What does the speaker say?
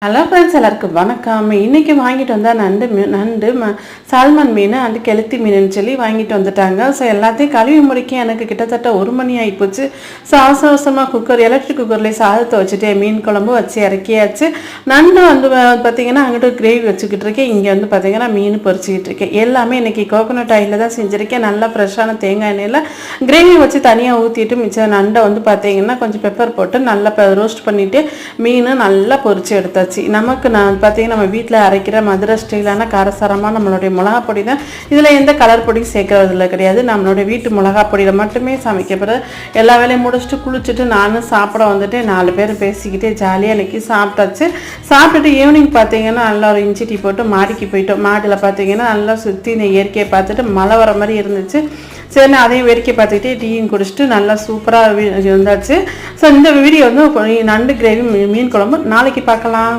Hello friends, எல்லாருக்கும் வணக்கம். இன்றைக்கி வாங்கிட்டு வந்தால் நண்டு சால்மன் மீன் அந்த கெளுத்தி மீனுன்னு சொல்லி வாங்கிட்டு வந்துட்டாங்க. ஸோ எல்லாத்தையும் கழுவி முடிக்க எனக்கு கிட்டத்தட்ட 1 மணி ஆகிப்போச்சு. ஸோ அவசர அவசரமாக எலக்ட்ரிக் குக்கர்லேயே சாதத்தை வச்சுட்டு மீன் குழம்பு வச்சு இறக்கியாச்சு. நண்டு வந்து பார்த்திங்கன்னா அங்கிட்ட கிரேவி வச்சுக்கிட்டு இருக்கேன், இங்கே வந்து பார்த்திங்கன்னா மீன் பொரிச்சிக்கிட்டு இருக்கேன். எல்லாமே இன்றைக்கி கோகோனட் ஆயிலில் தான் செஞ்சுருக்கேன். நல்லா ஃப்ரெஷ்ஷான தேங்காய் எண்ணெயில் கிரேவி வச்சு தனியாக ஊற்றிட்டு மிச்சம் நண்டை வந்து பார்த்திங்கன்னா கொஞ்சம் பெப்பர் போட்டு நல்லா ரோஸ்ட் பண்ணிவிட்டு மீன் நல்லா பொரிச்சு எடுத்தாச்சு. நமக்கு நான் பார்த்தீங்கன்னா நம்ம வீட்டில் அரைக்கிற மதுரை ஸ்டைலான காரசாரமாக நம்மளுடைய மிளகா பொடி தான். இதில் எந்த கலர் பொடியும் சேர்க்கறதில்ல கிடையாது. நம்மளுடைய வீட்டு மிளகா பொடியில் மட்டுமே சமைக்கப்படுறது. எல்லா வேலையும் முடிச்சுட்டு குளிச்சுட்டு நானும் சாப்பிட வந்துட்டு 4 பேர் பேசிக்கிட்டே ஜாலியாக இன்றைக்கி சாப்பிட்டாச்சு. சாப்பிட்டுட்டு ஈவினிங் பார்த்தீங்கன்னா நல்லா ஒரு இஞ்சி டீ போட்டு மாடிக்கு போயிட்டோம். மாடியில் பார்த்தீங்கன்னா நல்லா சுற்றி இந்த இயற்கையை பார்த்துட்டு மழை வர மாதிரி இருந்துச்சு. சரி, நான் அதையும் வேடிக்கை பார்த்துக்கிட்டே டீயும் குடிச்சிட்டு நல்லா சூப்பராக இருந்தாச்சு. ஸோ இந்த வீடியோ வந்து நண்டு கிரேவி மீன் குழம்பு நாளைக்கு பார்க்கலாம்.